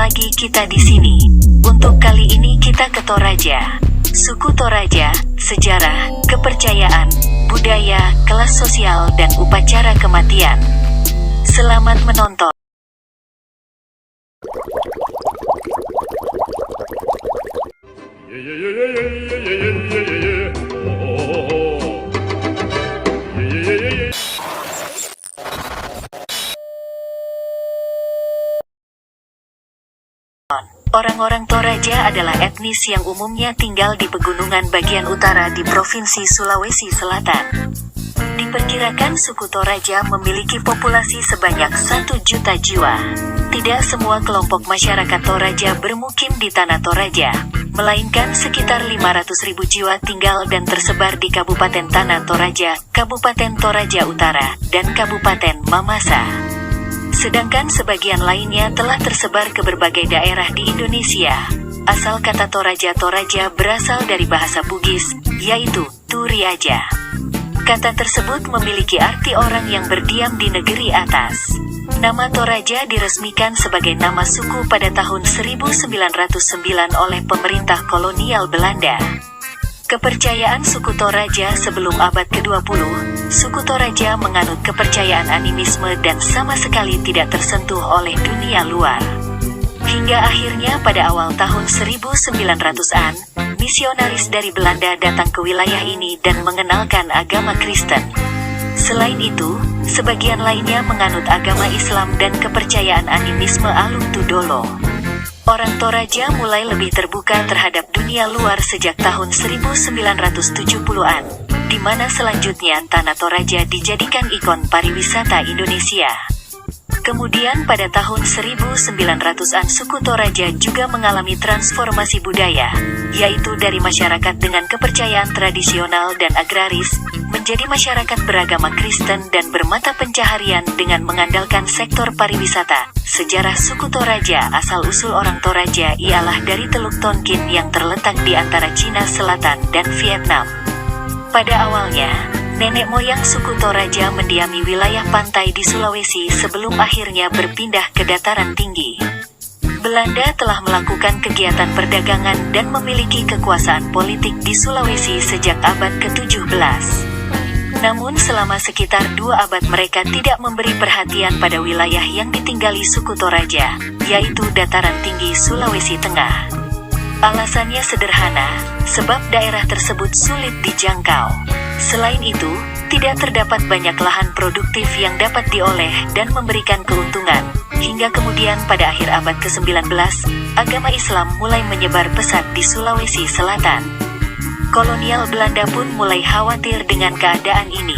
lagi kita di sini. Untuk kali ini kita ke Toraja. Suku Toraja, sejarah, kepercayaan, budaya, kelas sosial dan upacara kematian. Selamat menonton. Orang-orang Toraja adalah etnis yang umumnya tinggal di pegunungan bagian utara di Provinsi Sulawesi Selatan. Diperkirakan suku Toraja memiliki populasi sebanyak 1 juta jiwa. Tidak semua kelompok masyarakat Toraja bermukim di tanah Toraja, melainkan sekitar 500.000 jiwa tinggal dan tersebar di Kabupaten Tanah Toraja, Kabupaten Toraja Utara, dan Kabupaten Mamasa. Sedangkan sebagian lainnya telah tersebar ke berbagai daerah di Indonesia. Asal kata Toraja berasal dari bahasa Bugis, yaitu Turiaja. Kata tersebut memiliki arti orang yang berdiam di negeri atas. Nama Toraja diresmikan sebagai nama suku pada tahun 1909 oleh pemerintah kolonial Belanda. Kepercayaan suku Toraja sebelum abad ke-20, suku Toraja menganut kepercayaan animisme dan sama sekali tidak tersentuh oleh dunia luar. Hingga akhirnya pada awal tahun 1900-an, misionaris dari Belanda datang ke wilayah ini dan mengenalkan agama Kristen. Selain itu, sebagian lainnya menganut agama Islam dan kepercayaan animisme Aluk Tudolo. Orang Toraja mulai lebih terbuka terhadap dunia luar sejak tahun 1970-an, di mana selanjutnya tanah Toraja dijadikan ikon pariwisata Indonesia. Kemudian pada tahun 1900-an suku Toraja juga mengalami transformasi budaya, yaitu dari masyarakat dengan kepercayaan tradisional dan agraris, menjadi masyarakat beragama Kristen dan bermata pencaharian dengan mengandalkan sektor pariwisata. Sejarah suku Toraja. Asal-usul orang Toraja ialah dari Teluk Tonkin yang terletak di antara Cina Selatan dan Vietnam. Pada awalnya, nenek moyang suku Toraja mendiami wilayah pantai di Sulawesi sebelum akhirnya berpindah ke dataran tinggi. Belanda telah melakukan kegiatan perdagangan dan memiliki kekuasaan politik di Sulawesi sejak abad ke-17. Namun selama sekitar 2 abad mereka tidak memberi perhatian pada wilayah yang ditinggali suku Toraja, yaitu dataran tinggi Sulawesi Tengah. Alasannya sederhana, sebab daerah tersebut sulit dijangkau. Selain itu, tidak terdapat banyak lahan produktif yang dapat dioleh dan memberikan keuntungan. Hingga kemudian pada akhir abad ke-19, agama Islam mulai menyebar pesat di Sulawesi Selatan. Kolonial Belanda pun mulai khawatir dengan keadaan ini.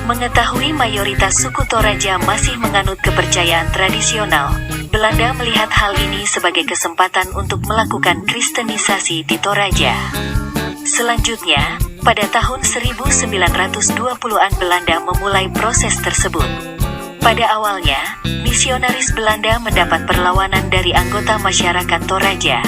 Mengetahui mayoritas suku Toraja masih menganut kepercayaan tradisional, Belanda melihat hal ini sebagai kesempatan untuk melakukan kristenisasi di Toraja. Selanjutnya, pada tahun 1920-an Belanda memulai proses tersebut. Pada awalnya, misionaris Belanda mendapat perlawanan dari anggota masyarakat Toraja,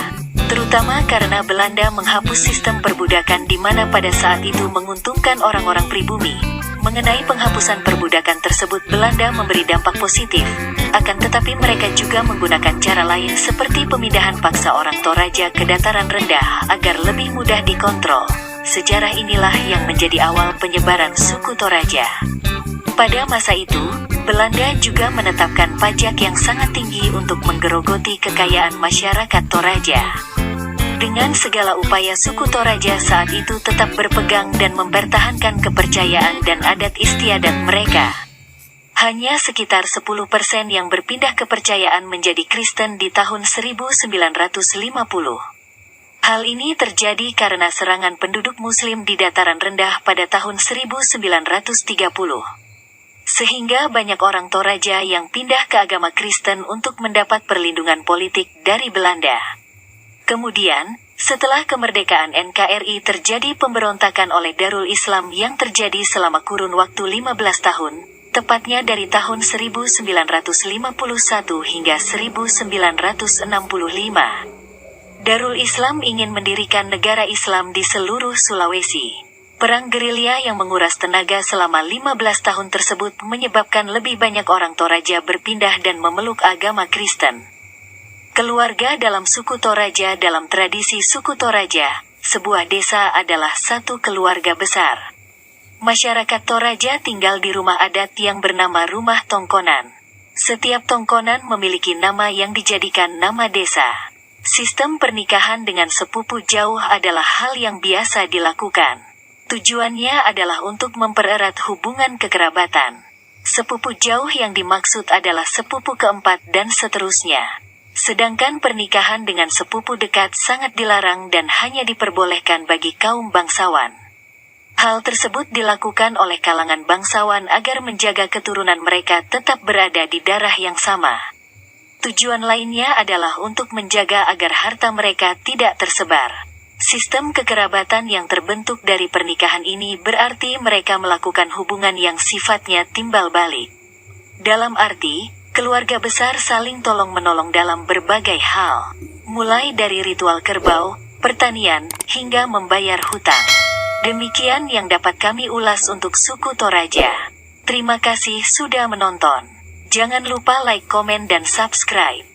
terutama karena Belanda menghapus sistem perbudakan di mana pada saat itu menguntungkan orang-orang pribumi. Mengenai penghapusan perbudakan tersebut Belanda memberi dampak positif, akan tetapi mereka juga menggunakan cara lain seperti pemindahan paksa orang Toraja ke dataran rendah agar lebih mudah dikontrol. Sejarah inilah yang menjadi awal penyebaran suku Toraja. Pada masa itu, Belanda juga menetapkan pajak yang sangat tinggi untuk menggerogoti kekayaan masyarakat Toraja. Dengan segala upaya suku Toraja saat itu tetap berpegang dan mempertahankan kepercayaan dan adat istiadat mereka. Hanya sekitar 10% yang berpindah kepercayaan menjadi Kristen di tahun 1950. Hal ini terjadi karena serangan penduduk Muslim di dataran rendah pada tahun 1930. Sehingga banyak orang Toraja yang pindah ke agama Kristen untuk mendapat perlindungan politik dari Belanda. Kemudian, setelah kemerdekaan NKRI terjadi pemberontakan oleh Darul Islam yang terjadi selama kurun waktu 15 tahun, tepatnya dari tahun 1951 hingga 1965. Darul Islam ingin mendirikan negara Islam di seluruh Sulawesi. Perang gerilya yang menguras tenaga selama 15 tahun tersebut menyebabkan lebih banyak orang Toraja berpindah dan memeluk agama Kristen. Keluarga dalam suku Toraja. Dalam tradisi suku Toraja, sebuah desa adalah satu keluarga besar. Masyarakat Toraja tinggal di rumah adat yang bernama Rumah Tongkonan. Setiap tongkonan memiliki nama yang dijadikan nama desa. Sistem pernikahan dengan sepupu jauh adalah hal yang biasa dilakukan. Tujuannya adalah untuk mempererat hubungan kekerabatan. Sepupu jauh yang dimaksud adalah sepupu keempat dan seterusnya. Sedangkan pernikahan dengan sepupu dekat sangat dilarang dan hanya diperbolehkan bagi kaum bangsawan. Hal tersebut dilakukan oleh kalangan bangsawan agar menjaga keturunan mereka tetap berada di darah yang sama. Tujuan lainnya adalah untuk menjaga agar harta mereka tidak tersebar. Sistem kekerabatan yang terbentuk dari pernikahan ini berarti mereka melakukan hubungan yang sifatnya timbal balik. Dalam arti, keluarga besar saling tolong-menolong dalam berbagai hal, mulai dari ritual kerbau, pertanian, hingga membayar hutang. Demikian yang dapat kami ulas untuk suku Toraja. Terima kasih sudah menonton. Jangan lupa like, komen, dan subscribe.